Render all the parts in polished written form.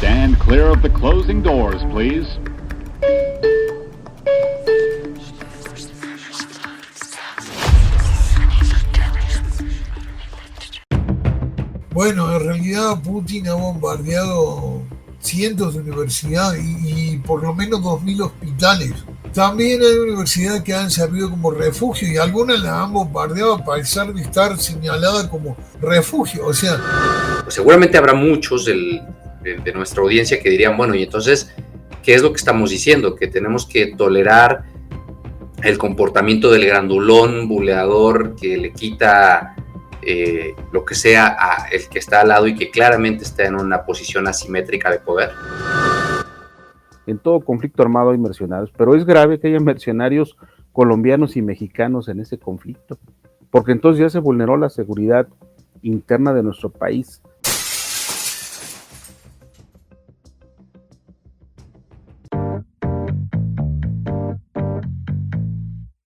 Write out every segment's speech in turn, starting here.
Stand clear of the closing doors, please. Bueno, en realidad Putin ha bombardeado cientos de universidades y por lo menos 2.000 hospitales. También hay universidades que han servido como refugio y algunas las han bombardeado a pesar de estar señaladas como refugio. O sea, pues seguramente habrá muchos de nuestra audiencia que dirían, bueno, y entonces, ¿qué es lo que estamos diciendo? Que tenemos que tolerar el comportamiento del grandulón buleador que le quita lo que sea a el que está al lado y que claramente está en una posición asimétrica de poder. En todo conflicto armado hay mercenarios, pero es grave que haya mercenarios colombianos y mexicanos en ese conflicto, porque entonces ya se vulneró la seguridad interna de nuestro país.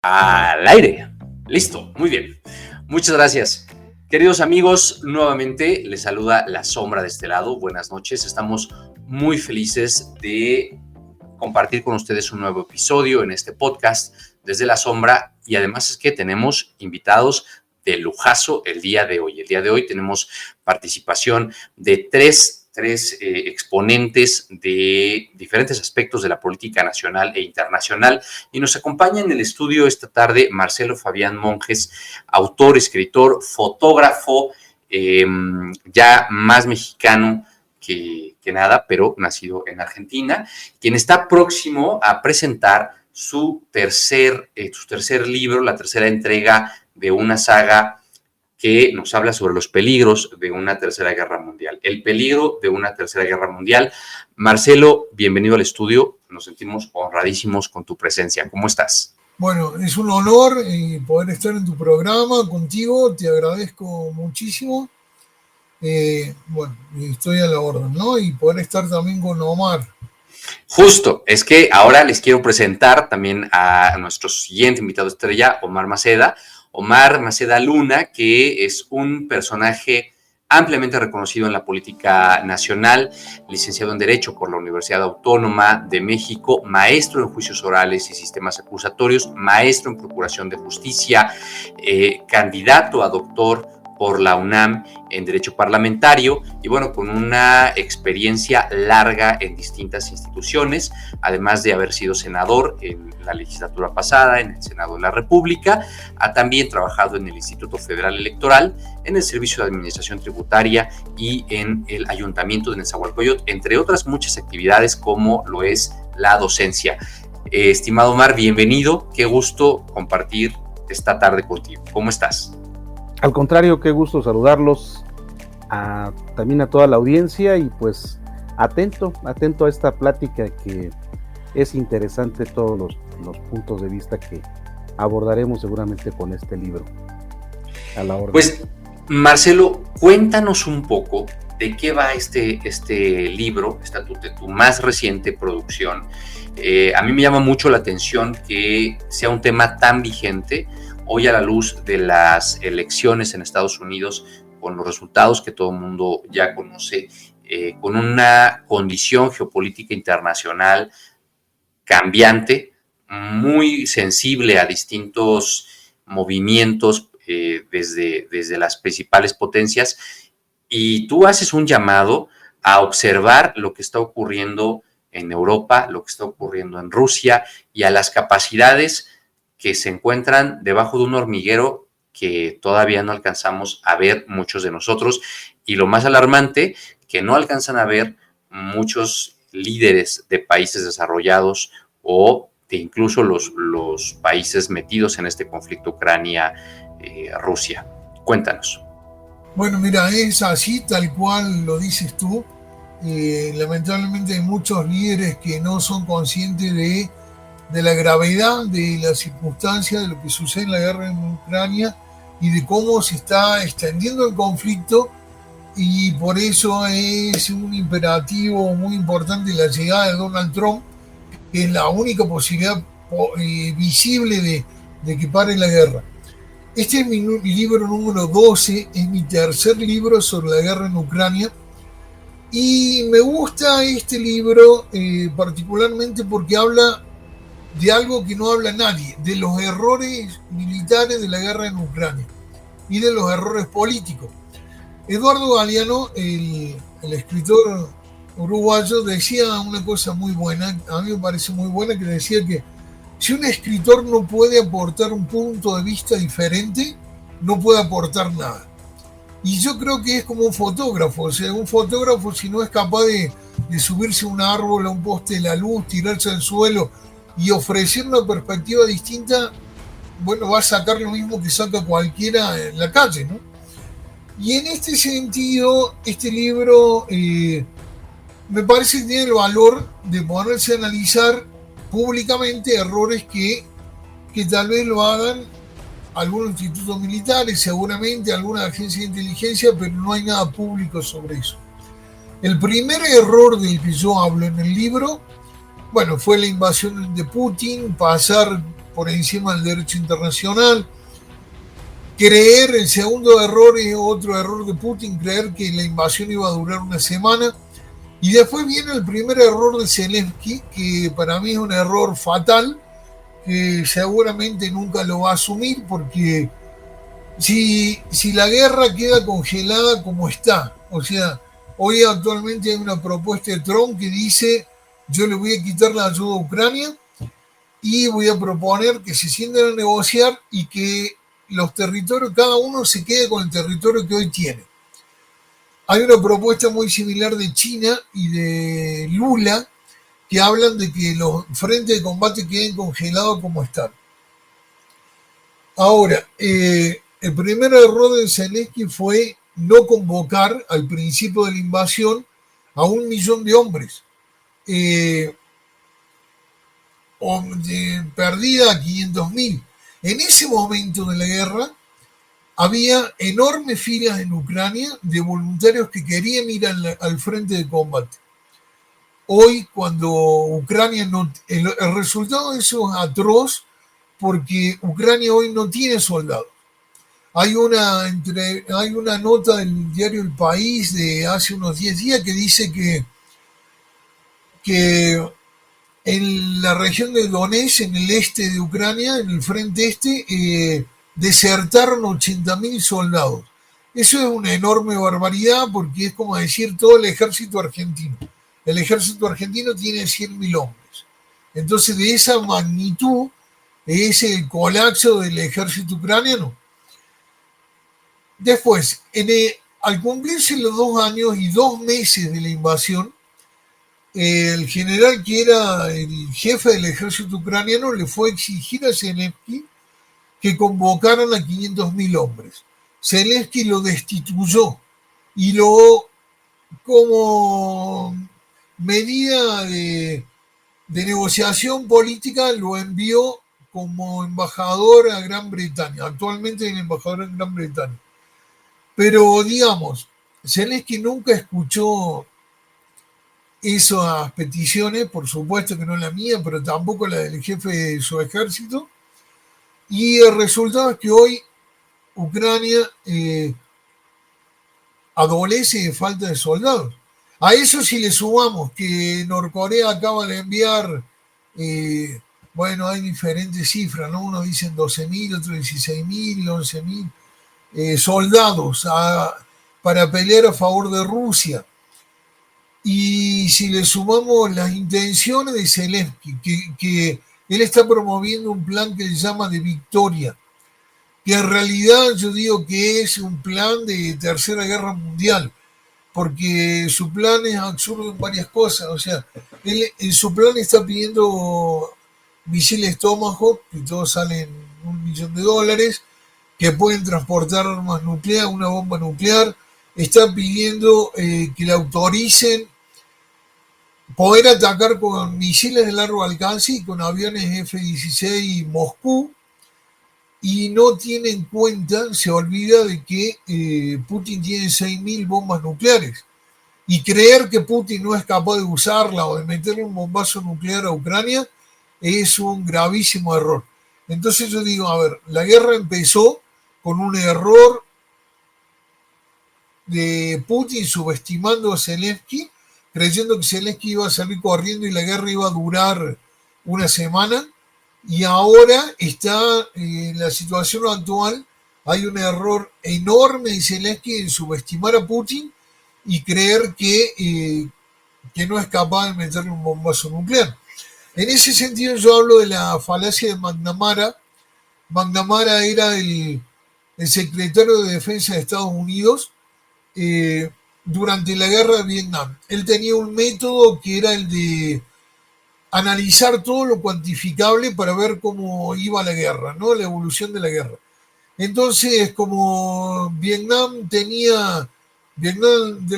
Al aire. Listo, muy bien. Muchas gracias. Queridos amigos, nuevamente les saluda La Sombra de este lado. Buenas noches. Estamos muy felices de compartir con ustedes un nuevo episodio en este podcast desde La Sombra, y además es que tenemos invitados de lujazo el día de hoy. El día de hoy tenemos participación de tres exponentes de diferentes aspectos de la política nacional e internacional, y nos acompaña en el estudio esta tarde Marcelo Fabián Monjes, autor, escritor, fotógrafo, ya más mexicano que nada, pero nacido en Argentina, quien está próximo a presentar su tercer libro, la tercera entrega de una saga que nos habla sobre los peligros de una tercera guerra mundial. El peligro de una tercera guerra mundial. Marcelo, bienvenido al estudio. Nos sentimos honradísimos con tu presencia. ¿Cómo estás? bueno, es un honor poder estar en tu programa contigo. Te agradezco muchísimo. Bueno, estoy a la orden, ¿no? Y poder estar también con Omar. Justo, es que ahora les quiero presentar también a nuestro siguiente invitado estrella, Omar Maceda. Omar Maceda Luna, que es un personaje ampliamente reconocido en la política nacional, licenciado en Derecho por la Universidad Autónoma de México, maestro en juicios orales y sistemas acusatorios, maestro en procuración de justicia, candidato a doctor por la UNAM en Derecho Parlamentario, y bueno, con una experiencia larga en distintas instituciones, además de haber sido senador en la legislatura pasada, en el Senado de la República. Ha también trabajado en el Instituto Federal Electoral, en el Servicio de Administración Tributaria y en el Ayuntamiento de Nezahualcóyotl, entre otras muchas actividades como lo es la docencia. Estimado Omar, bienvenido, qué gusto compartir esta tarde contigo. ¿Cómo estás? Al contrario, qué gusto saludarlos, también a toda la audiencia, y pues atento a esta plática que es interesante, todos los puntos de vista que abordaremos seguramente con este libro. A la orden. Pues Marcelo, cuéntanos un poco de qué va este libro, tu más reciente producción. A mí me llama mucho la atención que sea un tema tan vigente hoy a la luz de las elecciones en Estados Unidos, con los resultados que todo el mundo ya conoce, con una condición geopolítica internacional cambiante, muy sensible a distintos movimientos desde las principales potencias, y tú haces un llamado a observar lo que está ocurriendo en Europa, lo que está ocurriendo en Rusia, y a las capacidades que se encuentran debajo de un hormiguero que todavía no alcanzamos a ver muchos de nosotros, y lo más alarmante, que no alcanzan a ver muchos líderes de países desarrollados o de incluso los países metidos en este conflicto Ucrania-Rusia. Cuéntanos. Bueno, mira, es así, tal cual lo dices tú. Lamentablemente hay muchos líderes que no son conscientes de la gravedad de la circunstancia de lo que sucede en la guerra en Ucrania y de cómo se está extendiendo el conflicto, y por eso es un imperativo muy importante la llegada de Donald Trump, que es la única posibilidad visible de que pare la guerra. Este es mi libro número 12, es mi tercer libro sobre la guerra en Ucrania, Y me gusta este libro particularmente porque habla de algo que no habla nadie, de los errores militares de la guerra en Ucrania y de los errores políticos. Eduardo Galeano, el escritor uruguayo, decía una cosa muy buena, a mí me parece muy buena, que decía que si un escritor no puede aportar un punto de vista diferente, no puede aportar nada. Y yo creo que es como un fotógrafo, o sea, un fotógrafo si no es capaz de subirse a un árbol, a un poste de la luz, tirarse al suelo y ofrecer una perspectiva distinta, bueno, va a sacar lo mismo que saca cualquiera en la calle, ¿no? Y en este sentido, este libro me parece que tiene el valor de ponerse a analizar públicamente errores que tal vez lo hagan algunos institutos militares, seguramente alguna agencia de inteligencia, pero no hay nada público sobre eso. El primer error del que yo hablo en el libro, bueno, fue la invasión de Putin, pasar por encima del derecho internacional, creer, el segundo error es otro error de Putin, creer que la invasión iba a durar una semana. Y después viene el primer error de Zelensky, que para mí es un error fatal, que seguramente nunca lo va a asumir, porque si la guerra queda congelada como está, o sea, hoy actualmente hay una propuesta de Trump que dice: yo le voy a quitar la ayuda a Ucrania y voy a proponer que se sienten a negociar y que los territorios, cada uno se quede con el territorio que hoy tiene. Hay una propuesta muy similar de China y de Lula, que hablan de que los frentes de combate queden congelados como están. Ahora, el primer error de Zelensky fue no convocar al principio de la invasión a 1 millón de hombres. Perdida a 500.000. En ese momento de la guerra había enormes filas en Ucrania de voluntarios que querían ir al frente de combate. Hoy, cuando Ucrania no... El resultado de eso es atroz, porque Ucrania hoy no tiene soldados. Hay una nota del diario El País de hace unos 10 días que dice que en la región de Donetsk, en el este de Ucrania, en el frente este, desertaron 80.000 soldados. Eso es una enorme barbaridad, porque es como decir todo el ejército argentino. El ejército argentino tiene 100.000 hombres. Entonces, de esa magnitud es el colapso del ejército ucraniano. Después, al cumplirse los 2 años y 2 meses de la invasión, el general que era el jefe del ejército ucraniano le fue a exigir a Zelensky que convocaran a 500.000 hombres. Zelensky lo destituyó y como medida de negociación política, lo envió como embajador a Gran Bretaña. Actualmente es el embajador en Gran Bretaña. Pero, digamos, Zelensky nunca escuchó esas peticiones, por supuesto que no la mía, pero tampoco la del jefe de su ejército. Y el resultado es que hoy Ucrania adolece de falta de soldados. A eso si le sumamos que Norcorea acaba de enviar, bueno, hay diferentes cifras, ¿no? Unos dicen 12.000, otros 16.000, 11.000 soldados para pelear a favor de Rusia. Y si le sumamos las intenciones de Zelensky, que él está promoviendo un plan que él llama de victoria, que en realidad yo digo que es un plan de Tercera Guerra Mundial, porque su plan es absurdo en varias cosas. O sea, él en su plan está pidiendo misiles Tomahawk, que todos salen $1 millón, que pueden transportar armas nucleares, una bomba nuclear. Está pidiendo que le autoricen poder atacar con misiles de largo alcance y con aviones F-16 Moscú, y no tiene en cuenta, se olvida de que Putin tiene 6.000 bombas nucleares, y creer que Putin no es capaz de usarla o de meterle un bombazo nuclear a Ucrania es un gravísimo error. Entonces yo digo, a ver, la guerra empezó con un error de Putin subestimando a Zelensky, creyendo que Zelensky iba a salir corriendo y la guerra iba a durar una semana, y ahora está en la situación actual. Hay un error enorme de Zelensky en subestimar a Putin y creer que no es capaz de meterle un bombazo nuclear. En ese sentido yo hablo de la falacia de McNamara. McNamara era el secretario de Defensa de Estados Unidos durante la guerra de Vietnam. Él tenía un método que era el de analizar todo lo cuantificable para ver cómo iba la guerra, ¿no? La evolución de la guerra. Entonces, como Vietnam del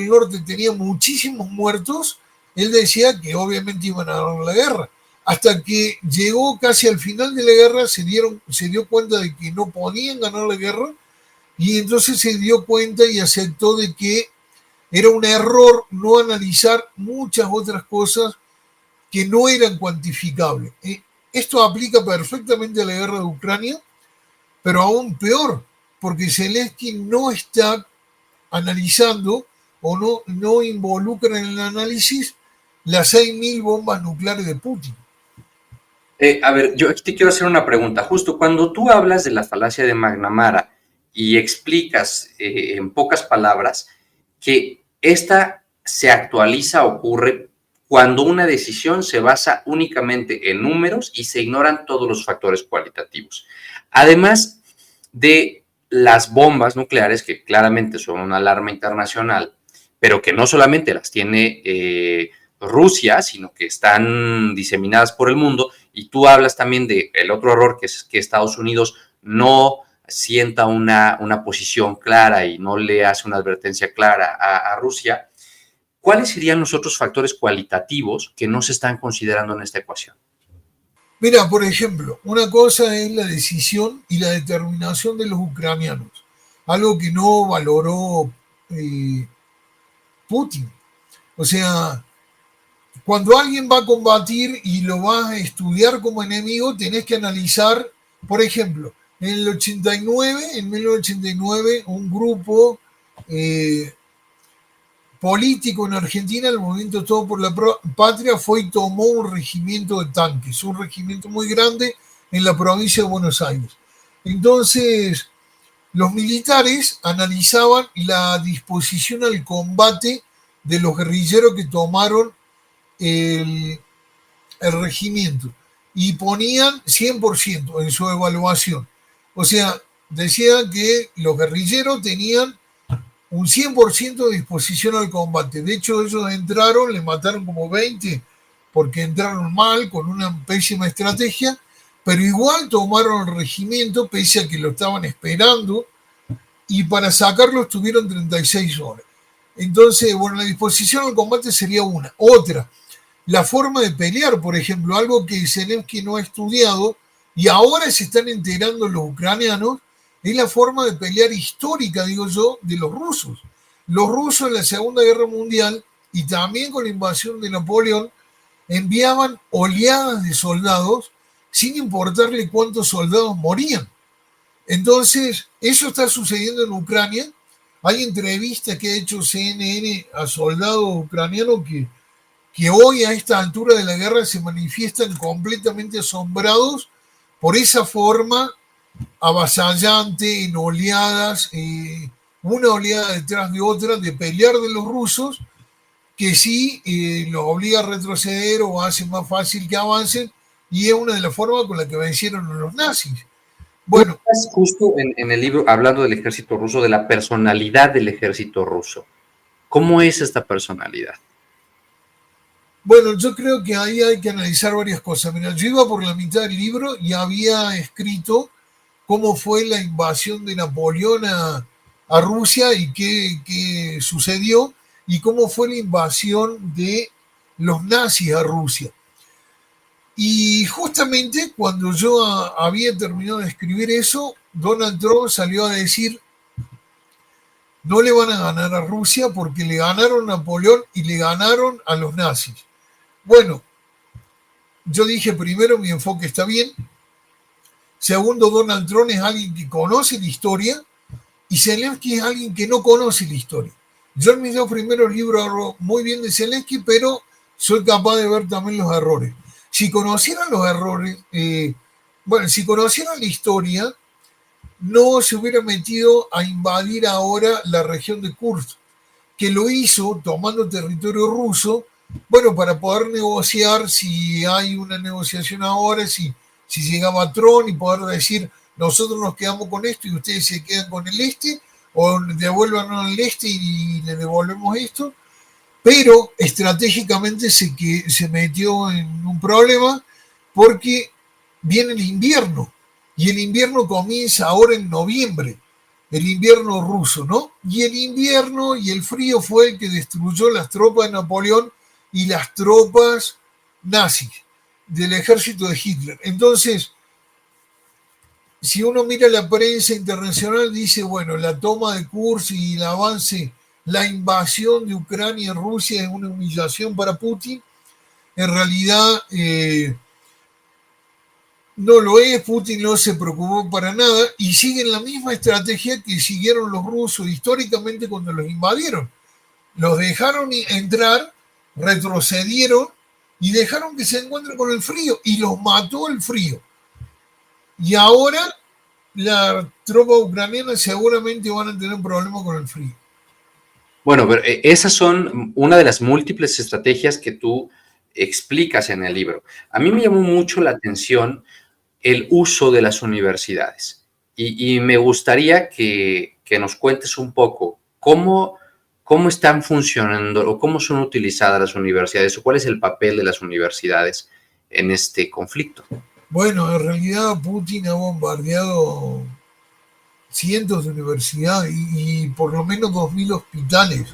Norte tenía muchísimos muertos, él decía que obviamente iban a ganar la guerra. Hasta que llegó casi al final de la guerra, se dio cuenta de que no podían ganar la guerra, y entonces se dio cuenta y aceptó de que era un error no analizar muchas otras cosas que no eran cuantificables. Esto aplica perfectamente a la guerra de Ucrania, pero aún peor, porque Zelensky no está analizando o no involucra en el análisis las 6.000 bombas nucleares de Putin. A ver, yo aquí te quiero hacer una pregunta. Justo cuando tú hablas de la falacia de McNamara y explicas en pocas palabras que esta se actualiza, ocurre cuando una decisión se basa únicamente en números y se ignoran todos los factores cualitativos. Además de las bombas nucleares, que claramente son una alarma internacional, pero que no solamente las tiene Rusia, sino que están diseminadas por el mundo, y tú hablas también del otro error, que es que Estados Unidos no sienta una posición clara y no le hace una advertencia clara a Rusia. ¿Cuáles serían los otros factores cualitativos que no se están considerando en esta ecuación? Mira, por ejemplo, una cosa es la decisión y la determinación de los ucranianos, algo que no valoró Putin. O sea, cuando alguien va a combatir y lo vas a estudiar como enemigo, tenés que analizar, por ejemplo, en 1989, un grupo político en Argentina, el movimiento Todo por la Patria, fue y tomó un regimiento de tanques, un regimiento muy grande en la provincia de Buenos Aires. Entonces, los militares analizaban la disposición al combate de los guerrilleros que tomaron el regimiento y ponían 100% en su evaluación. O sea, decían que los guerrilleros tenían un 100% de disposición al combate. De hecho, ellos entraron, le mataron como 20 porque entraron mal, con una pésima estrategia, pero igual tomaron el regimiento pese a que lo estaban esperando, y para sacarlo estuvieron 36 horas. Entonces, bueno, la disposición al combate sería una. Otra, la forma de pelear, por ejemplo, algo que Zelensky no ha estudiado y ahora se están enterando los ucranianos, es la forma de pelear histórica, digo yo, de los rusos. Los rusos en la Segunda Guerra Mundial y también con la invasión de Napoleón enviaban oleadas de soldados sin importarle cuántos soldados morían. Entonces, eso está sucediendo en Ucrania. Hay entrevistas que ha hecho CNN a soldados ucranianos que hoy a esta altura de la guerra se manifiestan completamente asombrados por esa forma avasallante en oleadas, una oleada detrás de otra, de pelear de los rusos, que sí los obliga a retroceder o hace más fácil que avancen, y es una de las formas con las que vencieron a los nazis. Bueno, justo en el libro, hablando del ejército ruso, de la personalidad del ejército ruso. ¿Cómo es esta personalidad? Bueno, yo creo que ahí hay que analizar varias cosas. Mira, yo iba por la mitad del libro y había escrito cómo fue la invasión de Napoleón a Rusia y qué sucedió, y cómo fue la invasión de los nazis a Rusia. Y justamente cuando yo había terminado de escribir eso, Donald Trump salió a decir: no le van a ganar a Rusia porque le ganaron a Napoleón y le ganaron a los nazis. Bueno, yo dije, primero, mi enfoque está bien. Segundo, Donald Trump es alguien que conoce la historia y Zelensky es alguien que no conoce la historia. Yo en mis dos primeros libros hablo muy bien de Zelensky, pero soy capaz de ver también los errores. Si conocieran los errores, si conocieran la historia, no se hubiera metido a invadir ahora la región de Kursk, que lo hizo tomando territorio ruso, bueno, para poder negociar si hay una negociación ahora, si llegaba Trump y poder decir, nosotros nos quedamos con esto y ustedes se quedan con el este, o devuélvanos al este y le devolvemos esto, pero estratégicamente se metió en un problema porque viene el invierno, y el invierno comienza ahora en noviembre, el invierno ruso, ¿no? Y el invierno y el frío fue el que destruyó las tropas de Napoleón y las tropas nazis del ejército de Hitler. Entonces, si uno mira la prensa internacional, dice, bueno, la toma de Kursk y el avance, la invasión de Ucrania en Rusia es una humillación para Putin. En realidad, no lo es, Putin no se preocupó para nada y siguen la misma estrategia que siguieron los rusos históricamente cuando los invadieron. Los dejaron entrar, retrocedieron y dejaron que se encuentren con el frío y los mató el frío. Y ahora las tropas ucranianas seguramente van a tener un problema con el frío. Bueno, pero esas son una de las múltiples estrategias que tú explicas en el libro. A mí me llamó mucho la atención el uso de las universidades y me gustaría que nos cuentes un poco cómo están funcionando o cómo son utilizadas las universidades o cuál es el papel de las universidades en este conflicto. Bueno, en realidad Putin ha bombardeado cientos de universidades y por lo menos 2.000 hospitales.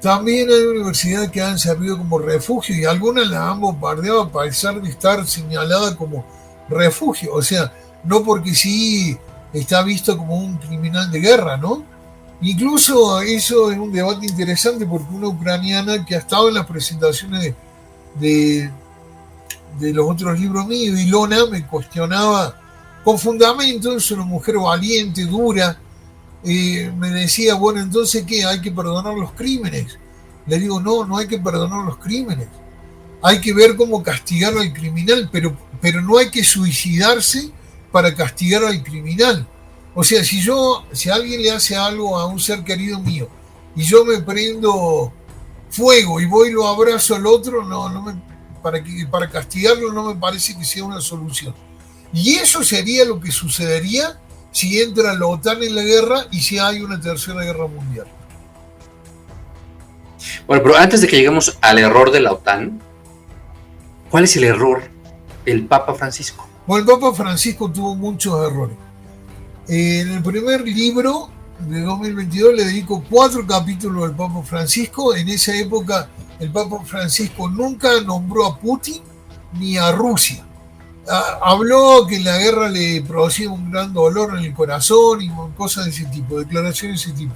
También hay universidades que han servido como refugio y algunas las han bombardeado a pesar de estar señaladas como refugio. O sea, no porque sí está visto como un criminal de guerra, ¿no? Incluso eso es un debate interesante porque una ucraniana que ha estado en las presentaciones de los otros libros míos, Ilona, me cuestionaba con fundamento, es una mujer valiente, dura, me decía, bueno, entonces, ¿qué? ¿Hay que perdonar los crímenes? Le digo, no hay que perdonar los crímenes. Hay que ver cómo castigar al criminal, pero no hay que suicidarse para castigar al criminal. O sea, si alguien le hace algo a un ser querido mío y yo me prendo fuego y voy y lo abrazo al otro, para castigarlo no me parece que sea una solución. Y eso sería lo que sucedería si entra la OTAN en la guerra y si hay una tercera guerra mundial. Bueno, pero antes de que lleguemos al error de la OTAN, ¿cuál es el error del Papa Francisco? Bueno, el Papa Francisco tuvo muchos errores. En el primer libro de 2022 le dedico 4 capítulos al Papa Francisco. En esa época el Papa Francisco nunca nombró a Putin ni a Rusia. Habló que la guerra le producía un gran dolor en el corazón y cosas de ese tipo, declaraciones de ese tipo.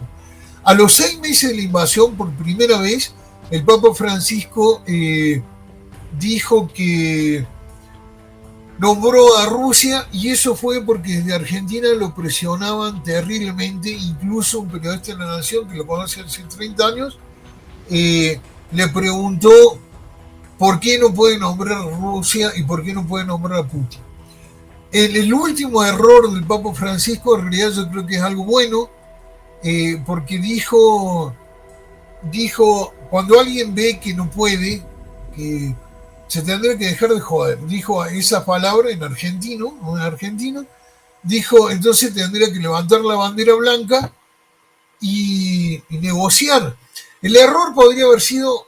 A los 6 meses de la invasión, por primera vez, el Papa Francisco dijo que nombró a Rusia y eso fue porque desde Argentina lo presionaban terriblemente, incluso un periodista de La Nación que lo conoce hace 30 años, le preguntó ¿por qué no puede nombrar a Rusia y por qué no puede nombrar a Putin? El último error del Papa Francisco, en realidad yo creo que es algo bueno, porque dijo, cuando alguien ve que no puede, que se tendrá que dejar de joder, dijo esa palabra en argentino, dijo, entonces tendría que levantar la bandera blanca y negociar. El error podría haber sido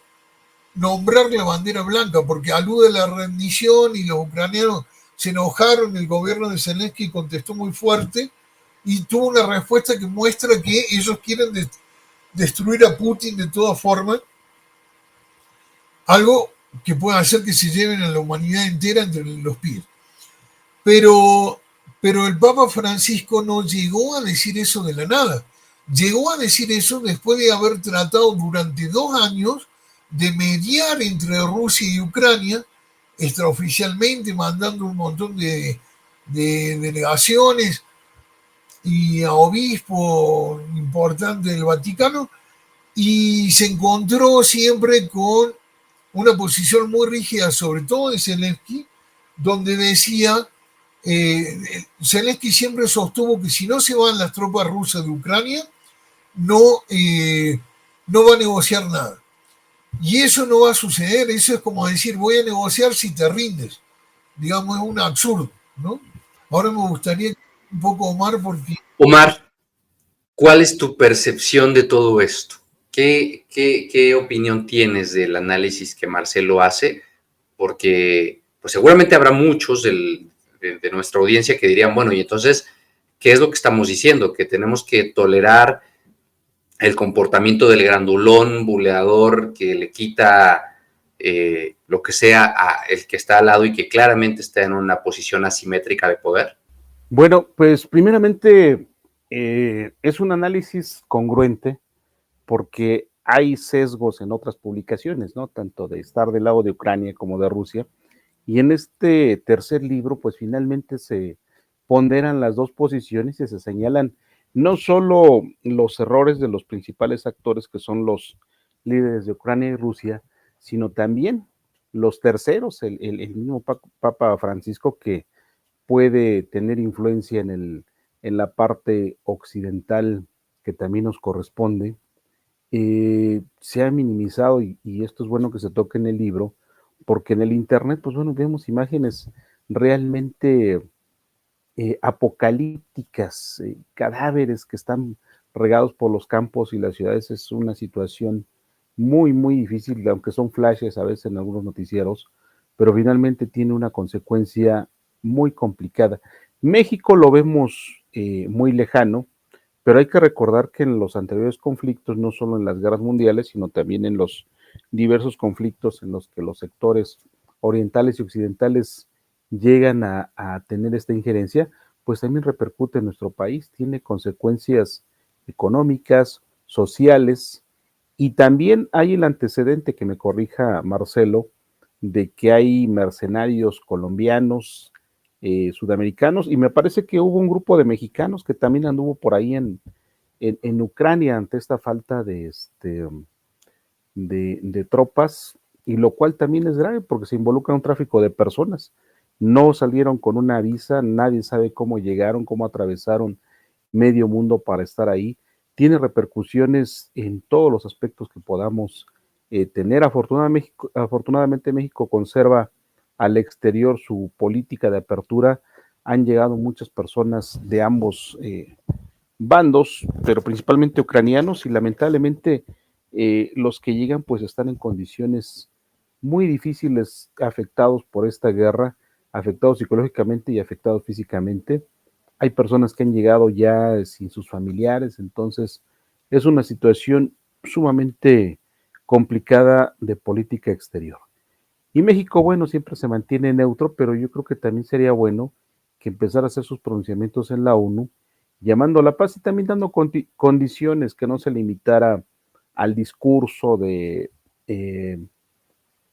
nombrar la bandera blanca, porque alude a la rendición y los ucranianos se enojaron, el gobierno de Zelensky contestó muy fuerte y tuvo una respuesta que muestra que ellos quieren destruir a Putin de todas formas, algo que puede hacer que se lleven a la humanidad entera entre los pies. Pero el Papa Francisco no llegó a decir eso de la nada. Llegó a decir eso después de haber tratado durante 2 años de mediar entre Rusia y Ucrania, extraoficialmente mandando un montón de delegaciones y a obispo importante del Vaticano, y se encontró siempre con una posición muy rígida, sobre todo de Zelensky, donde decía, Zelensky siempre sostuvo que si no se van las tropas rusas de Ucrania, no, no va a negociar nada. Y eso no va a suceder, eso es como decir, voy a negociar si te rindes. Digamos, es un absurdo, ¿no? Ahora me gustaría un poco, Omar, porque... Omar, ¿cuál es tu percepción de todo esto? ¿Qué opinión tienes del análisis que Marcelo hace? Porque pues seguramente habrá muchos de nuestra audiencia que dirían, bueno, y entonces, ¿qué es lo que estamos diciendo? Que tenemos que tolerar el comportamiento del grandulón buleador que le quita lo que sea a el que está al lado y que claramente está en una posición asimétrica de poder. Bueno, pues primeramente es un análisis congruente porque hay sesgos en otras publicaciones, ¿no? Tanto de estar del lado de Ucrania como de Rusia. Y en este tercer libro, pues finalmente se ponderan las dos posiciones y se señalan no solo los errores de los principales actores, que son los líderes de Ucrania y Rusia, sino también los terceros, el mismo Papa Francisco, que puede tener influencia en la parte occidental que también nos corresponde. Se ha minimizado y esto es bueno que se toque en el libro, porque en el internet, pues bueno, vemos imágenes realmente apocalípticas, cadáveres que están regados por los campos y las ciudades. Es una situación muy, muy difícil, aunque son flashes a veces en algunos noticieros, pero finalmente tiene una consecuencia muy complicada. México lo vemos muy lejano, pero hay que recordar que en los anteriores conflictos, no solo en las guerras mundiales, sino también en los diversos conflictos en los que los sectores orientales y occidentales llegan a tener esta injerencia, pues también repercute en nuestro país, tiene consecuencias económicas, sociales, y también hay el antecedente, que me corrija Marcelo, de que hay mercenarios colombianos, sudamericanos, y me parece que hubo un grupo de mexicanos que también anduvo por ahí en Ucrania ante esta falta de tropas, y lo cual también es grave porque se involucra un tráfico de personas. No salieron con una visa, nadie sabe cómo llegaron, cómo atravesaron medio mundo para estar ahí. Tiene repercusiones en todos los aspectos que podamos tener. Afortunadamente México conserva al exterior su política de apertura. Han llegado muchas personas de ambos bandos, pero principalmente ucranianos, y lamentablemente los que llegan pues están en condiciones muy difíciles, afectados por esta guerra, afectados psicológicamente y afectados físicamente. Hay personas que han llegado ya sin sus familiares, entonces es una situación sumamente complicada de política exterior. Y México, bueno, siempre se mantiene neutro, pero yo creo que también sería bueno que empezara a hacer sus pronunciamientos en la ONU, llamando a la paz y también dando condiciones, que no se limitara al discurso de,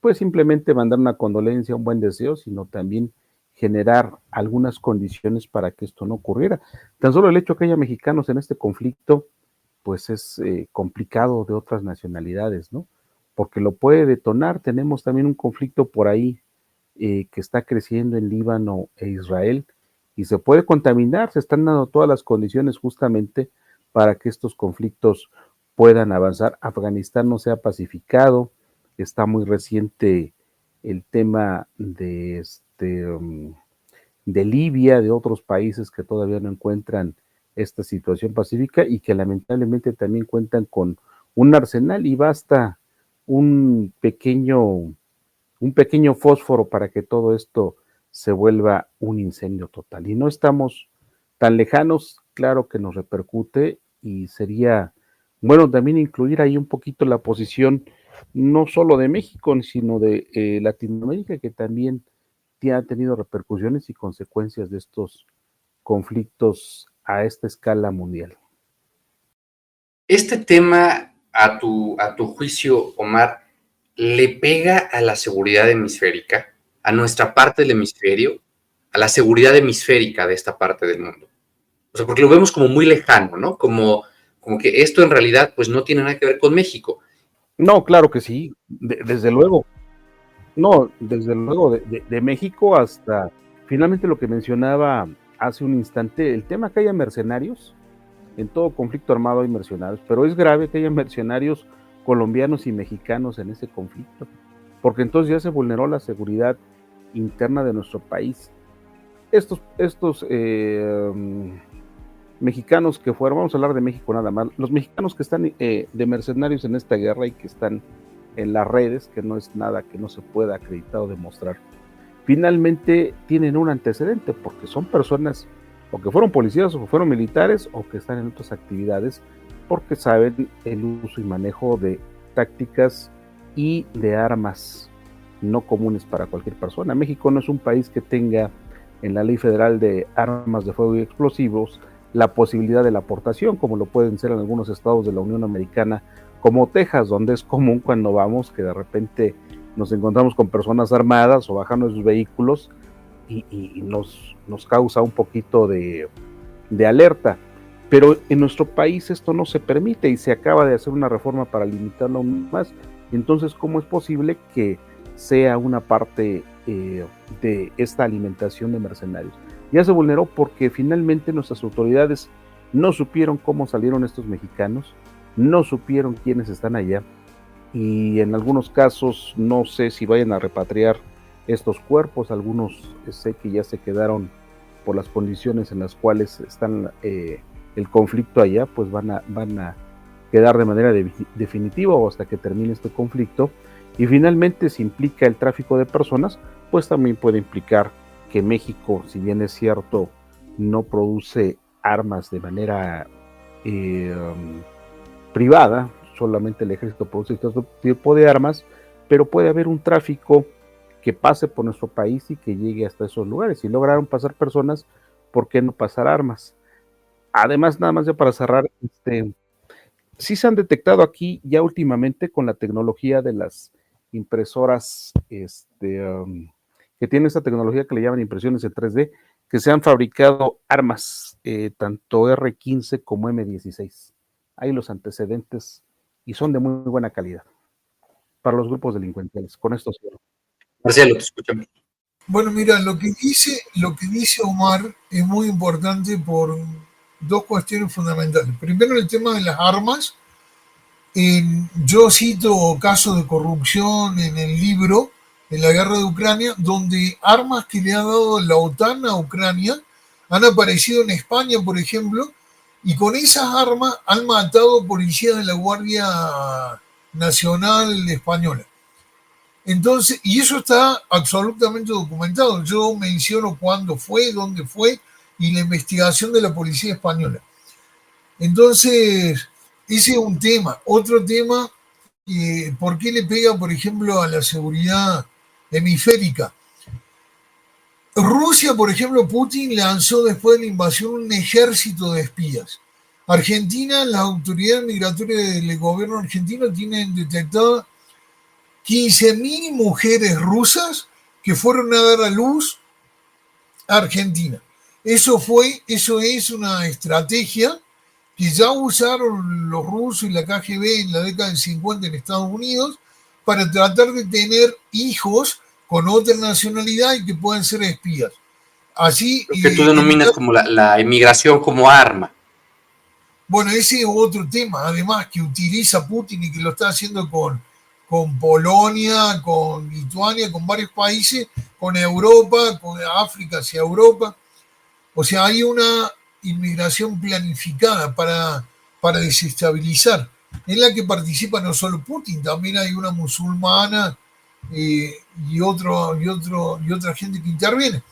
pues simplemente mandar una condolencia, un buen deseo, sino también generar algunas condiciones para que esto no ocurriera. Tan solo el hecho de que haya mexicanos en este conflicto, pues es complicado de otras nacionalidades, ¿no? Porque lo puede detonar. Tenemos también un conflicto por ahí que está creciendo en Líbano e Israel, y se puede contaminar. Se están dando todas las condiciones justamente para que estos conflictos puedan avanzar. Afganistán no se ha pacificado, está muy reciente el tema de Libia, de otros países que todavía no encuentran esta situación pacífica y que lamentablemente también cuentan con un arsenal, y basta un pequeño fósforo para que todo esto se vuelva un incendio total. Y no estamos tan lejanos, claro que nos repercute, y sería bueno también incluir ahí un poquito la posición no solo de México, sino de Latinoamérica, que también ha tenido repercusiones y consecuencias de estos conflictos a esta escala mundial. Este tema, a tu juicio, Omar, ¿le pega a la seguridad hemisférica, a nuestra parte del hemisferio, a la seguridad hemisférica de esta parte del mundo? O sea, porque lo vemos como muy lejano, ¿no? Como que esto en realidad pues no tiene nada que ver con México. No, claro que sí, desde luego. No, desde luego, de México hasta finalmente lo que mencionaba hace un instante, el tema que haya mercenarios, en todo conflicto armado hay mercenarios, pero es grave que haya mercenarios colombianos y mexicanos en ese conflicto, porque entonces ya se vulneró la seguridad interna de nuestro país. Estos mexicanos que fueron, vamos a hablar de México nada más, los mexicanos que están de mercenarios en esta guerra y que están en las redes, que no es nada que no se pueda acreditar o demostrar, finalmente tienen un antecedente, porque son personas o que fueron policías o que fueron militares o que están en otras actividades, porque saben el uso y manejo de tácticas y de armas no comunes para cualquier persona. México no es un país que tenga en la ley federal de armas de fuego y explosivos la posibilidad de la aportación, como lo pueden ser en algunos estados de la Unión Americana, como Texas, donde es común cuando vamos que de repente nos encontramos con personas armadas o bajando de sus vehículos y nos causa un poquito de alerta. Pero en nuestro país esto no se permite y se acaba de hacer una reforma para limitarlo aún más. Entonces, ¿cómo es posible que sea una parte de esta alimentación de mercenarios? Ya se vulneró porque finalmente nuestras autoridades no supieron cómo salieron estos mexicanos, no supieron quiénes están allá y en algunos casos no sé si vayan a repatriar estos cuerpos, algunos sé que ya se quedaron por las condiciones en las cuales están el conflicto allá, pues van a quedar de manera definitiva o hasta que termine este conflicto. Y finalmente, si implica el tráfico de personas, pues también puede implicar que México, si bien es cierto, no produce armas de manera privada, solamente el ejército produce este tipo de armas, pero puede haber un tráfico que pase por nuestro país y que llegue hasta esos lugares. Si lograron pasar personas, ¿por qué no pasar armas? Además, nada más ya para cerrar, sí se han detectado aquí ya últimamente con la tecnología de las impresoras, que tienen esta tecnología que le llaman impresiones en 3D, que se han fabricado armas, tanto R-15 como M-16. Hay los antecedentes y son de muy buena calidad para los grupos delincuenciales. Con esto cierro. Marcelo, te escuchamos. Bueno, mira, lo que dice Omar es muy importante por dos cuestiones fundamentales. Primero, el tema de las armas. Yo cito casos de corrupción en el libro, en la guerra de Ucrania, donde armas que le ha dado la OTAN a Ucrania han aparecido en España, por ejemplo, y con esas armas han matado policías de la Guardia Nacional Española. Entonces, y eso está absolutamente documentado. Yo menciono cuándo fue, dónde fue y la investigación de la policía española. Entonces, ese es un tema. Otro tema, ¿por qué le pega, por ejemplo, a la seguridad hemisférica? Rusia, por ejemplo, Putin lanzó después de la invasión un ejército de espías. Argentina, las autoridades migratorias del gobierno argentino tienen detectadas 15.000 mujeres rusas que fueron a dar a luz a Argentina. Eso es una estrategia que ya usaron los rusos y la KGB en la década del 50 en Estados Unidos para tratar de tener hijos con otra nacionalidad y que puedan ser espías. Así, lo que tú denominas como la emigración como arma. Bueno, ese es otro tema, además, que utiliza Putin y que lo está haciendo con Polonia, con Lituania, con varios países, con Europa, con África hacia Europa. O sea, hay una inmigración planificada para desestabilizar, en la que participa no solo Putin, también hay una musulmana y otra gente que interviene.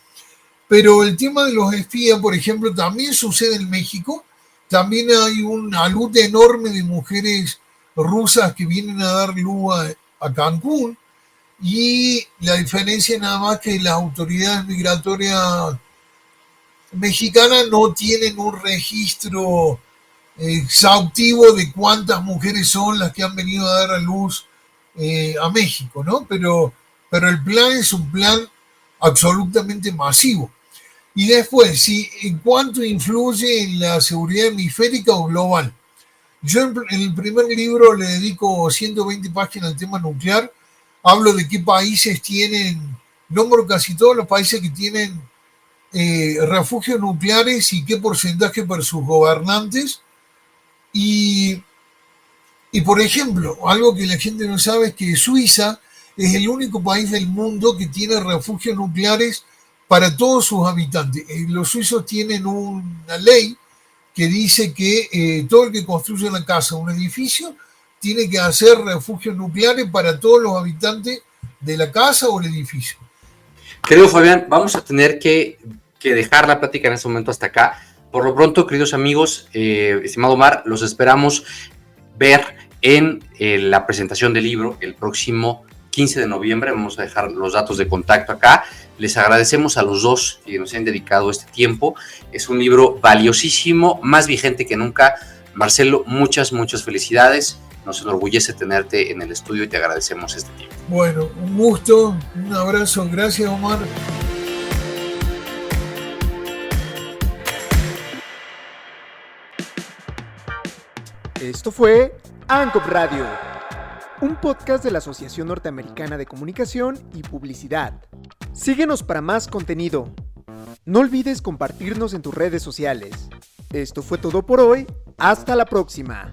Pero el tema de los espías, por ejemplo, también sucede en México. También hay una luta enorme de mujeres rusas que vienen a dar luz a Cancún, y la diferencia nada más que las autoridades migratorias mexicanas no tienen un registro exhaustivo de cuántas mujeres son las que han venido a dar a luz a México, ¿no? Pero el plan es un plan absolutamente masivo. Y después, si en cuánto influye en la seguridad hemisférica o global. Yo en el primer libro le dedico 120 páginas al tema nuclear. Hablo de qué países tienen, nombro casi todos los países que tienen refugios nucleares y qué porcentaje para sus gobernantes. Y por ejemplo, algo que la gente no sabe es que Suiza es el único país del mundo que tiene refugios nucleares para todos sus habitantes. Los suizos tienen una ley que dice que todo el que construye una casa o un edificio tiene que hacer refugios nucleares para todos los habitantes de la casa o el edificio. Querido Fabián, vamos a tener que dejar la plática en este momento hasta acá. Por lo pronto, queridos amigos, estimado Omar, los esperamos ver en la presentación del libro el próximo 15 de noviembre. Vamos a dejar los datos de contacto acá. Les agradecemos a los dos que nos han dedicado este tiempo. Es un libro valiosísimo, más vigente que nunca. Marcelo, muchas felicidades. Nos enorgullece tenerte en el estudio y te agradecemos este tiempo. Bueno, un gusto, un abrazo. Gracias, Omar. Esto fue ANCOP Radio, un podcast de la Asociación Norteamericana de Comunicación y Publicidad. Síguenos para más contenido. No olvides compartirnos en tus redes sociales. Esto fue todo por hoy. Hasta la próxima.